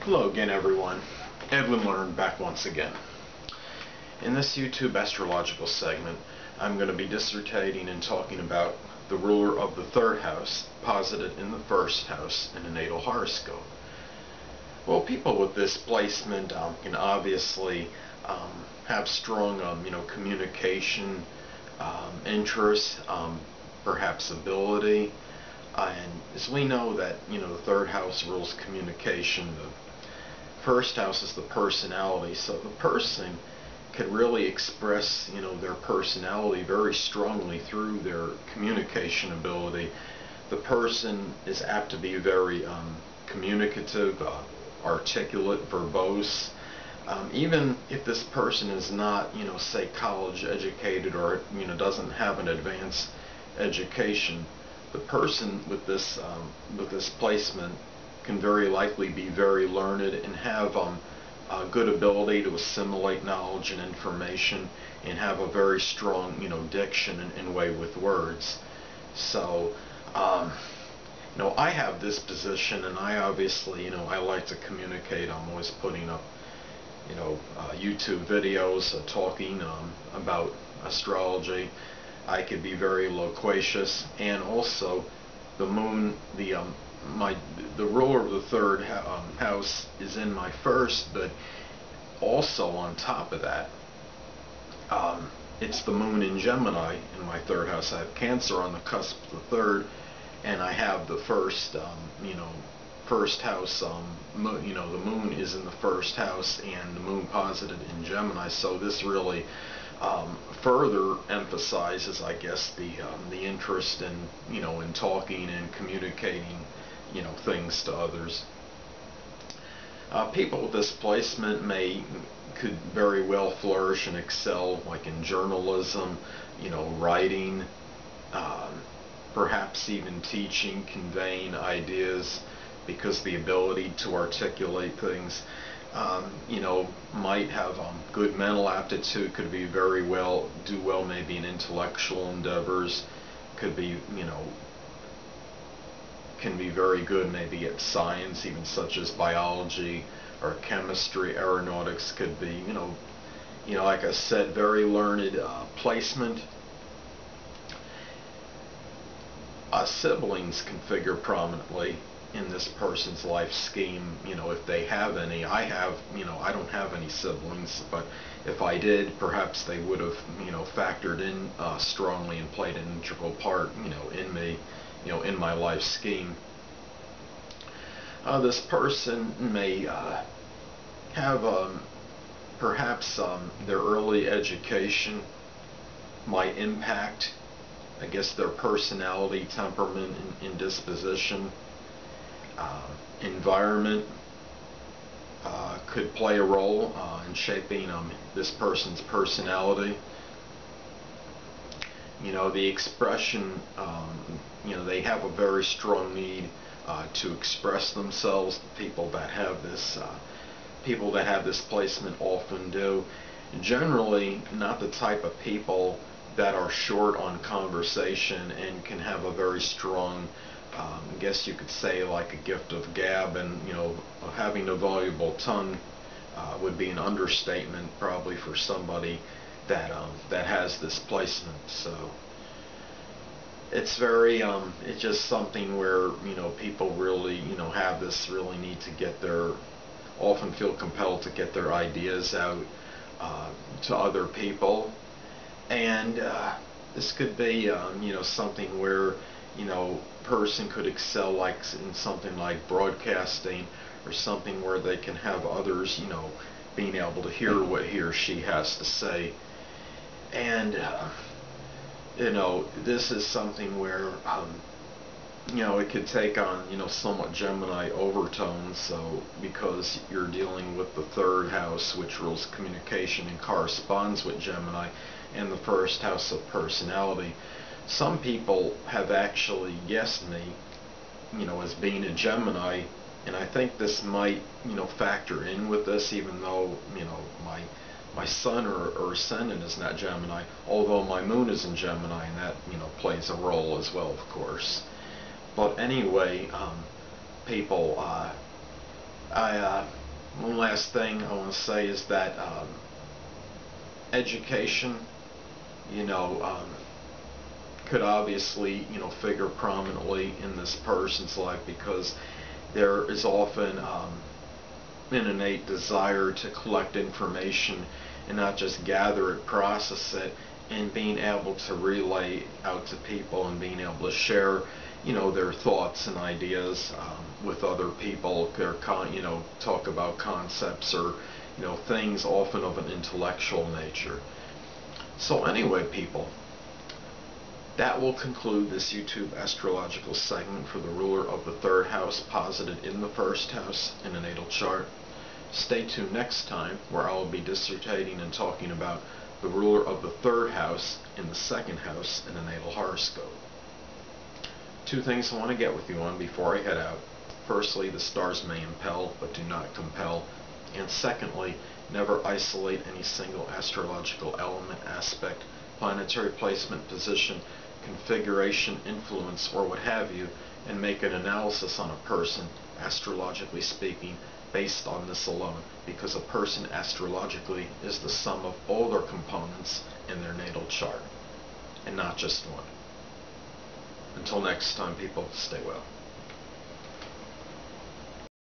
Hello again, everyone. Edwin Learnard back once again. In this YouTube astrological segment, I'm going to be dissertating and talking about the ruler of the third house posited in the first house in a natal horoscope. Well, people with this placement can obviously have strong, communication, interest, perhaps ability. And as we know that, the third house rules communication, the first house is the personality, so the person could really express, their personality very strongly through their communication ability. The person is apt to be very communicative, articulate, verbose. Even if this person is not, say college educated or, doesn't have an advanced education, the person with this placement can very likely be very learned and have a good ability to assimilate knowledge and information and have a very strong, diction and way with words. So, I have this position, and I obviously, I like to communicate. I'm always putting up, YouTube videos talking about astrology. I could be very loquacious, and also the moon, the ruler of the third house is in my first, but also on top of that, it's the moon in Gemini in my third house. I have Cancer on the cusp of the third, and I have the first, first house, the moon is in the first house, and the moon posited in Gemini. So this really further emphasizes, I guess, the interest in, in talking and communicating, things to others. People with this placement could very well flourish and excel, like in journalism, writing, perhaps even teaching, conveying ideas, because the ability to articulate things. Might have good mental aptitude, could be do well maybe in intellectual endeavors, could be, can be very good maybe at science, even such as biology or chemistry. Aeronautics could be, like I said, very learned placement. Siblings can figure prominently in this person's life scheme, if they have any. I don't have any siblings, but if I did, perhaps they would have, factored in strongly and played an integral part, in me, in my life scheme. This person may have perhaps their early education might impact, I guess, their personality, temperament, and disposition. Environment could play a role in shaping this person's personality. The expression, they have a very strong need to express themselves. People that have this placement often do. Generally, not the type of people that are short on conversation and can have a very strong, I guess you could say, like a gift of gab, and having a voluble tongue would be an understatement probably for somebody that has this placement. So it's very it's just something where people really have this really need to get often feel compelled to get their ideas out to other people. And this could be something where person could excel, like in something like broadcasting, or something where they can have others being able to hear what he or she has to say. And this is something where it could take on somewhat Gemini overtones, so because you're dealing with the third house, which rules communication and corresponds with Gemini, and the first house of personality. Some people have actually guessed me, as being a Gemini, and I think this might, factor in with this, even though, my sun or ascendant is not Gemini, although my moon is in Gemini, and that, plays a role as well, of course. But anyway, people One last thing I want to say is that education, you know, could obviously, figure prominently in this person's life, because there is often an innate desire to collect information and not just gather it, process it, and being able to relay out to people and being able to share, their thoughts and ideas with other people. Talk about concepts or, things often of an intellectual nature. So anyway, people, that will conclude this YouTube astrological segment for the ruler of the third house posited in the first house in a natal chart. Stay tuned next time, where I will be dissertating and talking about the ruler of the third house in the second house in a natal horoscope. Two things I want to get with you on before I head out. Firstly, the stars may impel but do not compel. And secondly, never isolate any single astrological element, aspect, planetary placement, position, configuration, influence, or what have you, and make an analysis on a person, astrologically speaking, based on this alone, because a person astrologically is the sum of all their components in their natal chart, and not just one. Until next time, people, stay well.